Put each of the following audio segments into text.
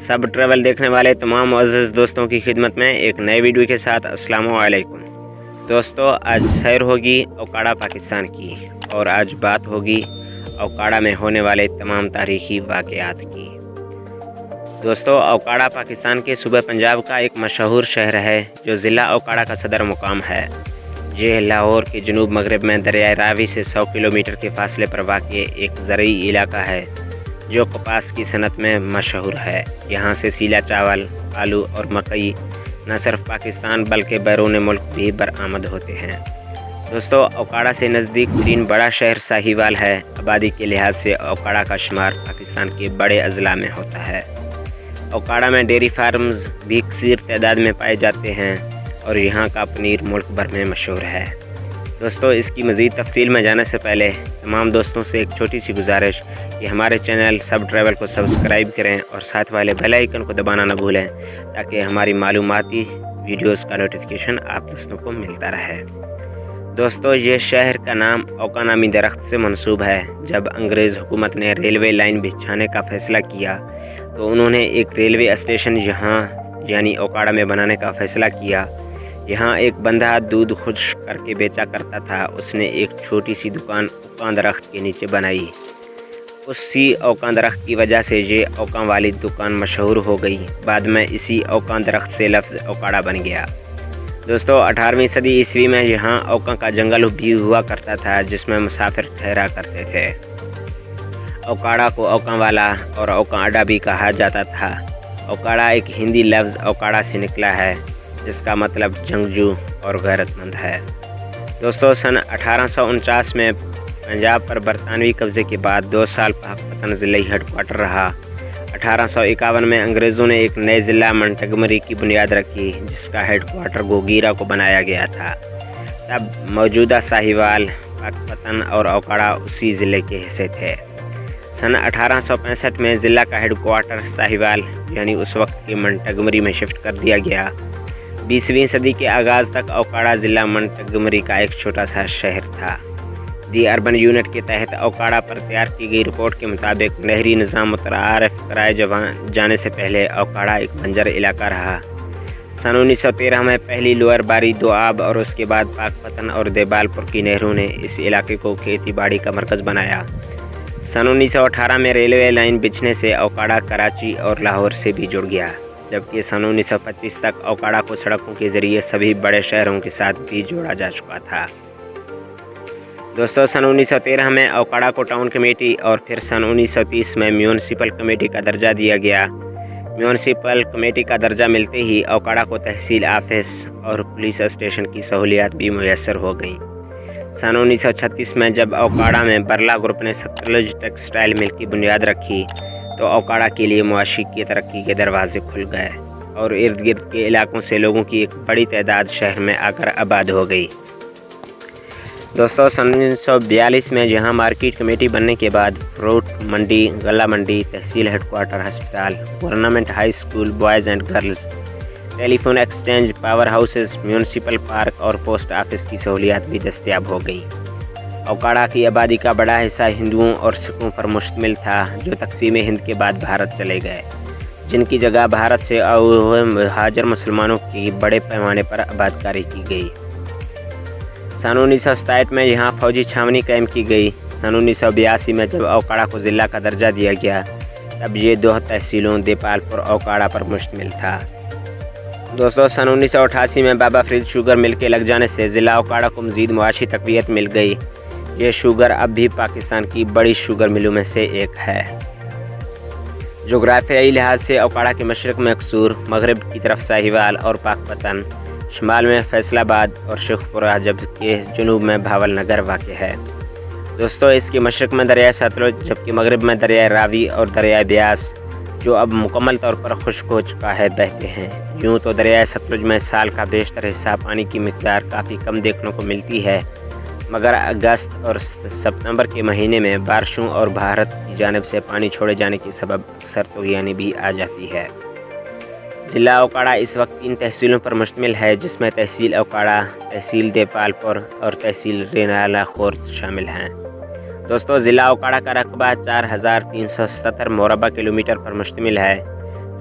سب travel دیکھنے والے تمام معزز دوستوں کی خدمت میں ایک نئے ویڈیو کے ساتھ السلام علیکم دوستو۔ آج سیر ہوگی اوکاڑا پاکستان کی، اور آج بات ہوگی اوکاڑا میں ہونے والے تمام تاریخی واقعات کی۔ دوستو، اوکاڑا پاکستان کے صوبہ پنجاب کا ایک مشہور شہر ہے جو ضلع اوکاڑا کا صدر مقام ہے۔ یہ لاہور کے جنوب مغرب میں دریائے راوی سے 100 کلومیٹر کے فاصلے پر واقع ایک زرعی علاقہ ہے جو کپاس کی صنعت میں مشہور ہے۔ یہاں سے سیلا چاول، آلو اور مکئی نہ صرف پاکستان بلکہ بیرون ملک بھی برآمد ہوتے ہیں۔ دوستو، اوکاڑا سے نزدیک ترین بڑا شہر ساہیوال ہے۔ آبادی کے لحاظ سے اوکاڑا کا شمار پاکستان کے بڑے اضلاع میں ہوتا ہے۔ اوکاڑا میں ڈیری فارمز بھی کثیر تعداد میں پائے جاتے ہیں اور یہاں کا پنیر ملک بھر میں مشہور ہے۔ دوستو، اس کی مزید تفصیل میں جانے سے پہلے تمام دوستوں سے ایک چھوٹی سی گزارش کہ ہمارے چینل سب ٹریول کو سبسکرائب کریں اور ساتھ والے بیل آئیکن کو دبانا نہ بھولیں تاکہ ہماری معلوماتی ویڈیوز کا نوٹیفیکیشن آپ دوستوں کو ملتا رہے۔ دوستو، یہ شہر کا نام اوکا نامی درخت سے منسوب ہے۔ جب انگریز حکومت نے ریلوے لائن بچھانے کا فیصلہ کیا تو انہوں نے ایک ریلوے اسٹیشن یہاں یعنی اوکاڑا میں بنانے کا فیصلہ کیا۔ یہاں ایک بندہ دودھ خشک کر کے بیچا کرتا تھا۔ اس نے ایک چھوٹی سی دکان اوکاں درخت کے نیچے بنائی۔ اسی اوکاں درخت کی وجہ سے یہ اوکاں والی دکان مشہور ہو گئی۔ بعد میں اسی اوکاں درخت سے لفظ اوکاڑا بن گیا۔ دوستو، 18ویں صدی عیسوی میں یہاں اوکاں کا جنگل بھی ہوا کرتا تھا جس میں مسافر ٹھہرا کرتے تھے۔ اوکاڑا کو اوکاں والا اور اوکاں اڈا بھی کہا جاتا تھا۔ اوکاڑا ایک ہندی لفظ اوکاڑا سے نکلا ہے جس کا مطلب جنگجو اور غیرت مند ہے۔ دوستو، سن 1849 میں پنجاب پر برطانوی قبضے کے بعد 2 سال پاک پتن ضلعی ہیڈ کوارٹر رہا۔ 1851 میں انگریزوں نے ایک نئے ضلع منٹگمری کی بنیاد رکھی جس کا ہیڈ کوارٹر گوگیرا کو بنایا گیا تھا۔ تب موجودہ ساہیوال، پاک پتن اور اوکاڑا اسی ضلع کے حصے تھے۔ سن 1865 میں ضلع کا ہیڈ کوارٹر ساہیوال یعنی اس وقت کے منٹگمری میں شفٹ کر دیا گیا۔ 20ویں صدی کے آغاز تک اوکاڑا ضلع منٹگمری کا ایک چھوٹا سا شہر تھا۔ دی اربن یونٹ کے تحت اوکاڑا پر تیار کی گئی رپورٹ کے مطابق نہری نظام متعارف کرائے جانے سے پہلے اوکاڑا ایک بنجر علاقہ رہا۔ سن 1913 میں پہلی لوئر باری دوآب اور اس کے بعد پاک پتن اور دیبال پور کی نہروں نے اس علاقے کو کھیتی باڑی کا مرکز بنایا۔ سن 1918 میں ریلوے لائن بچھنے سے اوکاڑا کراچی اور لاہور سے بھی جڑ گیا، جبکہ سن 1925 تک اوکاڑا کو سڑکوں کے ذریعے سبھی بڑے شہروں کے ساتھ بھی جوڑا جا چکا تھا۔ دوستو، سن 1913 میں اوکاڑا کو ٹاؤن کمیٹی اور پھر سن 1930 میں میونسپل کمیٹی کا درجہ دیا گیا۔ میونسپل کمیٹی کا درجہ ملتے ہی اوکاڑا کو تحصیل آفس اور پولیس اسٹیشن کی سہولیات بھی میسر ہو گئیں۔ سن 1936 میں جب اوکاڑا میں برلا گروپ نے ستلج ٹیکسٹائل مل کی بنیاد رکھی تو اوکاڑا کے لیے معاشی کی ترقی کے دروازے کھل گئے اور ارد گرد کے علاقوں سے لوگوں کی ایک بڑی تعداد شہر میں آ کر آباد ہو گئی۔ دوستو، سن 1942 میں یہاں مارکیٹ کمیٹی بننے کے بعد فروٹ منڈی، غلہ منڈی، تحصیل ہیڈ کوارٹر، ہسپتال، government high school boys and girls, telephone exchange, power houses, municipal park اور پوسٹ آفس کی سہولیات بھی دستیاب ہو گئی۔ اوکاڑا کی آبادی کا بڑا حصہ ہندوؤں اور سکھوں پر مشتمل تھا جو تقسیم ہند کے بعد بھارت چلے گئے، جن کی جگہ بھارت سے آئے ہوئے مہاجر مسلمانوں کی بڑے پیمانے پر آباد کاری کی گئی۔ سن 1967 میں یہاں فوجی چھاونی قائم کی گئی۔ سن 1982 میں جب اوکاڑا کو ضلع کا درجہ دیا گیا تب یہ 2 تحصیلوں دیپال پور اوکاڑا پر مشتمل تھا۔ دوستو، سن 1988 میں بابا فرید شوگر مل کے لگ جانے سے ضلع اوکاڑا کو مزید معاشی تقویت مل گئی۔ یہ شوگر اب بھی پاکستان کی بڑی شوگر ملوں میں سے ایک ہے۔ جغرافیائی لحاظ سے اوکاڑا کے مشرق میں قصور، مغرب کی طرف ساہیوال اور پاک پتن، شمال میں فیصل آباد اور شیخ پورہ، جبکہ جنوب میں بھاول نگر واقع ہے۔ دوستو، اس کے مشرق میں دریائے ستلج جبکہ مغرب میں دریائے راوی اور دریائے بیاس جو اب مکمل طور پر خشک ہو چکا ہے بہتے ہیں۔ یوں تو دریائے ستلج میں سال کا بیشتر حصہ پانی کی مقدار کافی کم دیکھنے کو ملتی ہے، مگر اگست اور ستمبر کے مہینے میں بارشوں اور بھارت کی جانب سے پانی چھوڑے جانے کے سبب اکثر طغیانی بھی آ جاتی ہے۔ ضلع اوکاڑا اس وقت 3 تحصیلوں پر مشتمل ہے جس میں تحصیل اوکاڑا، تحصیل دیپال پور اور تحصیل رینالہ خورد شامل ہیں۔ دوستو، ضلع اوکاڑا کا رقبہ 4377 مربع کلومیٹر پر مشتمل ہے۔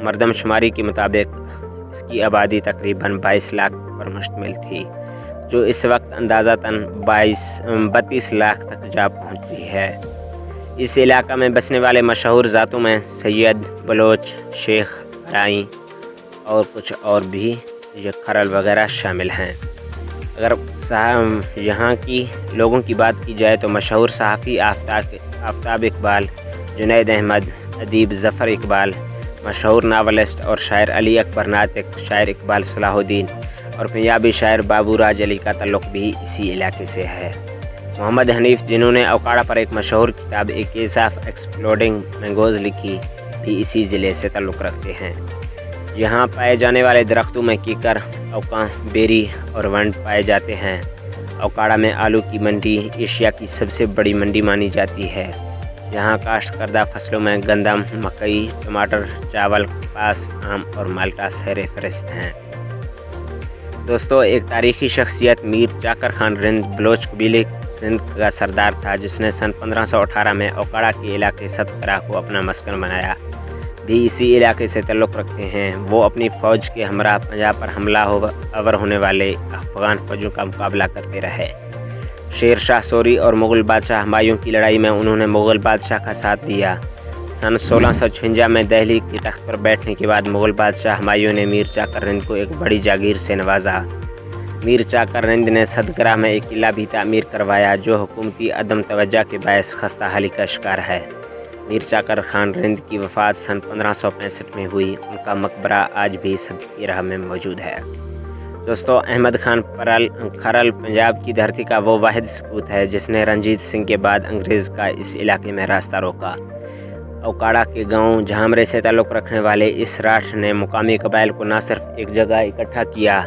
مردم شماری کے مطابق اس کی آبادی تقریباً 22 لاکھ پر مشتمل تھی، جو اس وقت اندازتاً 32 لاکھ تک جا پہنچی ہے۔ اس علاقہ میں بسنے والے مشہور ذاتوں میں سید، بلوچ، شیخ، رائی اور کچھ اور بھی کھرل وغیرہ شامل ہیں۔ اگر یہاں کی لوگوں کی بات کی جائے تو مشہور صحافی آفتاب اقبال، جنید احمد، ادیب ظفر اقبال، مشہور ناولسٹ اور شاعر علی اکبر ناطق، شاعر اقبال صلاح الدین اور پنجابی شاعر بابو راج علی کا تعلق بھی اسی علاقے سے ہے۔ محمد حنیف، جنہوں نے اوکاڑا پر ایک مشہور کتاب اے کیس آف ایکسپلوڈنگ مینگوز لکھی، بھی اسی ضلع سے تعلق رکھتے ہیں۔ یہاں پائے جانے والے درختوں میں کیکر، اوکاں، بیری اور ونڈ پائے جاتے ہیں۔ اوکاڑا میں آلو کی منڈی ایشیا کی سب سے بڑی منڈی مانی جاتی ہے۔ یہاں کاشت کردہ فصلوں میں گندم، مکئی، ٹماٹر، چاول، کپاس، آم اور مالٹا سیر فہرست ہیں۔ دوستو، ایک تاریخی شخصیت میر چاکر خان رند بلوچ قبیلے سندھ کا سردار تھا، جس نے سن 1518 میں اوکاڑا کے علاقے ستپرا کو اپنا مسکن بنایا، بھی اسی علاقے سے تعلق رکھتے ہیں۔ وہ اپنی فوج کے ہمراہ پنجاب پر حملہ آور ہونے والے افغان فوجوں کا مقابلہ کرتے رہے۔ شیر شاہ سوری اور مغل بادشاہ ہمایوں کی لڑائی میں انہوں نے مغل بادشاہ کا ساتھ دیا۔ سن 1656 میں دہلی کے تخت پر بیٹھنے کے بعد مغل بادشاہ ہمایوں نے میر چاکر رند کو ایک بڑی جاگیر سے نوازا۔ میر چاکر رند نے سدگرہ میں ایک قلعہ بھی تعمیر کروایا، جو حکومتی عدم توجہ کے باعث خستہ حالی کا شکار ہے۔ میر چاکر خان رند کی وفات سن 1565 میں ہوئی۔ ان کا مقبرہ آج بھی سدگرہ میں موجود ہے۔ دوستو، احمد خان کھرل پنجاب کی دھرتی کا وہ واحد سپوت ہے جس نے رنجیت سنگھ کے بعد انگریز کا اس علاقے میں راستہ روکا۔ اوکاڑا کے گاؤں جھامرے سے تعلق رکھنے والے اس راٹھ نے مقامی قبائل کو نہ صرف ایک جگہ اکٹھا کیا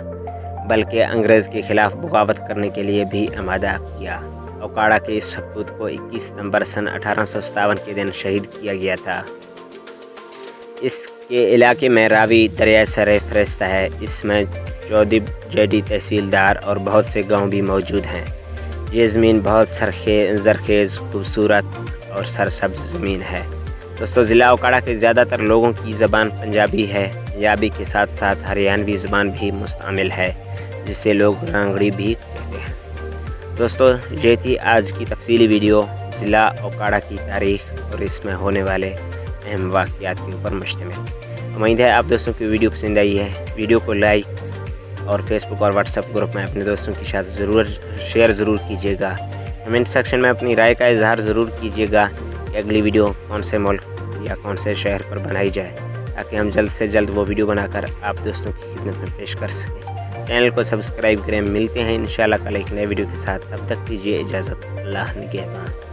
بلکہ انگریز کے خلاف بغاوت کرنے کے لیے بھی آمادہ کیا۔ اوکاڑا کے اس سپوت کو 21 ستمبر سن 1857 کے دن شہید کیا گیا تھا۔ اس کے علاقے میں راوی دریائے سر فہرست ہے۔ اس میں 14 جیڈی تحصیلدار اور بہت سے گاؤں بھی موجود ہیں۔ یہ زمین بہت زرخیز، خوبصورت اور سرسبز زمین ہے۔ دوستو، ضلع اوکاڑا کے زیادہ تر لوگوں کی زبان پنجابی ہے۔ پنجابی کے ساتھ ساتھ ہریانوی زبان بھی مستعمل ہے، جسے لوگ رانگڑی بھی کہتے ہیں۔ دوستو، یہ تھی آج کی تفصیلی ویڈیو ضلع اوکاڑا کی تاریخ اور اس میں ہونے والے اہم واقعات کے اوپر مشتمل۔ امید ہے آپ دوستوں کی ویڈیو پسند آئی ہے۔ ویڈیو کو لائک اور فیس بک اور واٹس ایپ گروپ میں اپنے دوستوں کے ساتھ شیئر ضرور کیجیے گا۔ کمنٹ سیکشن میں اپنی رائے کا اظہار ضرور کیجیے گا کہ اگلی ویڈیو کون سے ملک یا کون سے شہر پر بنائی جائے، تاکہ ہم جلد سے جلد وہ ویڈیو بنا کر آپ دوستوں کی خدمت میں پیش کر سکیں۔ چینل کو سبسکرائب کریں۔ ملتے ہیں انشاءاللہ کل ایک نئے ویڈیو کے ساتھ۔ تب تک دیجیے اجازت۔ اللہ نگہبان۔